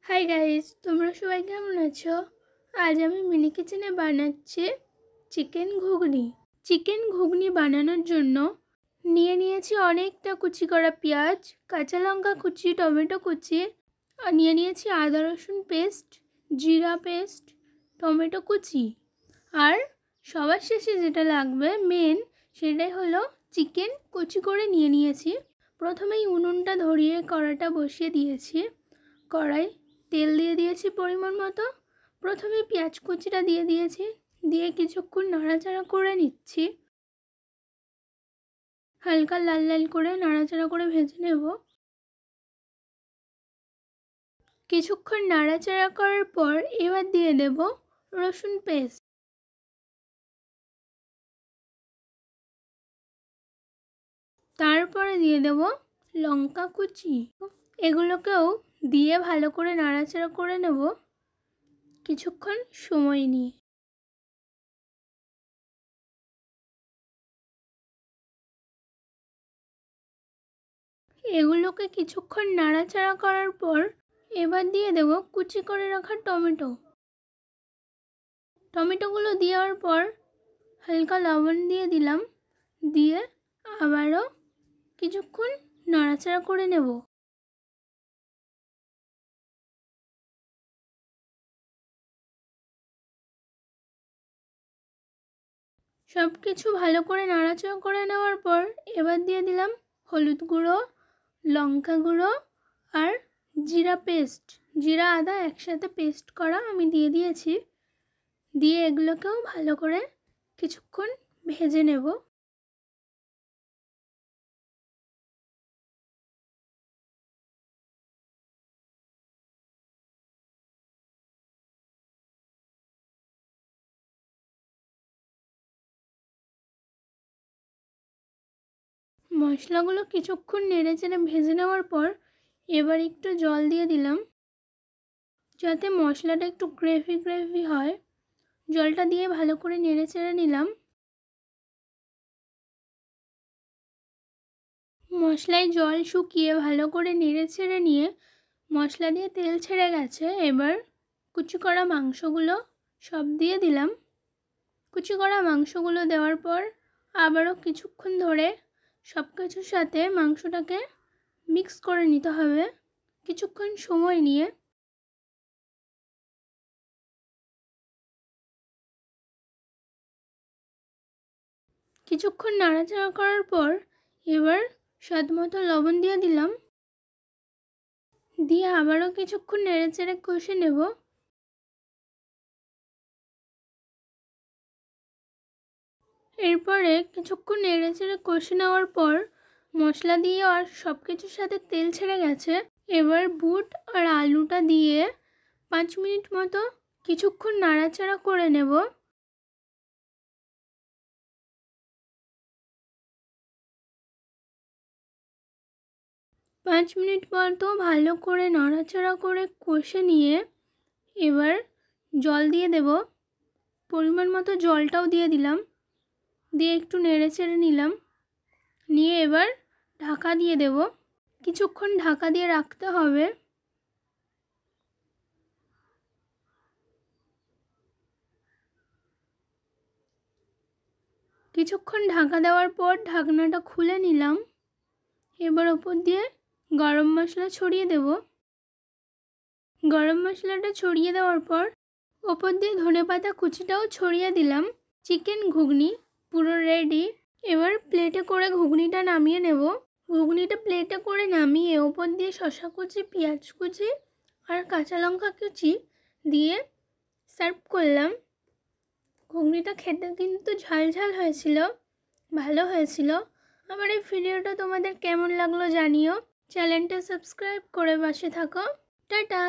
Hi guys, তোমরা সবাই কেমন আছো? আজ আমি মিনি কিচেনে বানাচ্ছি চিকেন ঘুগনি বানানোর জন্য নিয়ে নিয়েছি অনেকটা কুচি করা পেঁয়াজ, কাঁচা লঙ্কা কুচি, টমেটো কুচি, আর নিয়ে নিয়েছি আদা রসুন পেস্ট, জিরা পেস্ট, টমেটো কুচি। আর সবার শেষে যেটা লাগবে মেন, সেটাই হলো চিকেন কুচি করে নিয়ে নিয়েছি। প্রথমেই উনুনটা ধরিয়ে কড়াটা বসিয়ে দিয়েছি। কড়াই তেল দিয়ে দিয়েছি পরিমাণ মতো। প্রথমে পেঁয়াজ কুচিটা দিয়ে দিয়েছি, দিয়ে কিছুক্ষণ নাড়াচাড়া করে নিচ্ছি। হালকা লাল লাল করে নাড়াচাড়া করে ভেজে নেব। কিছুক্ষণ নাড়াচাড়া করার পর এবার দিয়ে দেব রসুন পেস্ট। তারপরে দিয়ে দেব লঙ্কা কুচি। এগুলোকেও দিয়ে ভালো করে নাড়াচাড়া করে নেব কিছুক্ষণ সময় নিয়ে। এগুলোকে কিছুক্ষণ নাড়াচাড়া করার পর এবার দিয়ে দেব কুচি করে রাখা টমেটোগুলো দেওয়ার পর হালকা লবণ দিয়ে দিলাম, দিয়ে আবারও কিছুক্ষণ নাড়াচাড়া করে নেব। সব কিছু ভালো করে নাড়াচাড়া করে নেওয়ার পর এবার দিয়ে দিলাম হলুদ গুঁড়ো, লঙ্কা গুঁড়ো আর জিরা পেস্ট। জিরা আদা একসাথে পেস্ট করা আমি দিয়ে দিয়েছি। দিয়ে এগুলোকেও ভালো করে কিছুক্ষণ ভেজে নেব। মশলাগুলো কিছুক্ষণ নেড়েচেড়ে ভেজে নেওয়ার পর এবার একটু জল দিয়ে দিলাম, যাতে মশলাটা একটু গ্রেভি হয়। জলটা দিয়ে ভালো করে নেড়েচেড়ে নিলাম। মশলায় জল শুকিয়ে ভালো করে নেড়েচেড়ে নিয়ে মশলা দিয়ে তেল ছেড়ে গেছে। এবার কুচি করা মাংসগুলো সব দিয়ে দিলাম। কুচি করা মাংসগুলো দেওয়ার পর আবারও কিছুক্ষণ ধরে সব কিছুর সাথে মাংসটাকে মিক্স করে নিতে হবে কিছুক্ষণ সময় নিয়ে। কিছুক্ষণ নাড়াচাড়া করার পর এবার স্বাদ মতো লবণ দিয়ে দিলাম, দিয়ে আবারও কিছুক্ষণ নেড়েচেড়ে কষে নেব। এরপরে কিছুক্ষণ নেড়েচেড়ে কষে নেওয়ার পর মশলা দিয়ে আর সব কিছুর সাথে তেল ছেড়ে গেছে। এবার বুট আর আলুটা দিয়ে 5 মিনিট মতো কিছুক্ষণ নাড়াচাড়া করে নেব। 5 মিনিট মতো ভালো করে নাড়াচাড়া করে কষে নিয়ে এবার জল দিয়ে দেব। পরিমাণ মতো জলটাও দিয়ে দিলাম, দিয়ে একটু নেড়েচেড়ে নিলাম, নিয়ে এবার ঢাকা দিয়ে দেব। কিছুক্ষণ ঢাকা দিয়ে রাখতে হবে। কিছুক্ষণ ঢাকা দেওয়ার পর ঢাকনাটা খুলে নিলাম। এবার ওপর দিয়ে গরম মশলা ছড়িয়ে দেব। গরম মশলাটা ছড়িয়ে দেওয়ার পর ওপর দিয়ে ধনেপাতা কুচিটাও ছড়িয়ে দিলাম। চিকেন ঘুগনি পুরো রেডি। এবার প্লেটে করে ঘুগনিটা নামিয়ে নেব। ঘুগনিটা প্লেটে করে নামিয়ে ওপর দিয়ে শসা কুচি, পেঁয়াজ কুচি আর কাঁচা লঙ্কা কুচি দিয়ে সার্ভ করলাম। ঘুগনিটা খেতে কিন্তু ঝাল ঝাল হয়েছিল, ভালো হয়েছিল। আমার এই ভিডিওটা তোমাদের কেমন লাগলো জানিও। চ্যানেলটা সাবস্ক্রাইব করে পাশে থাকো। টাটা।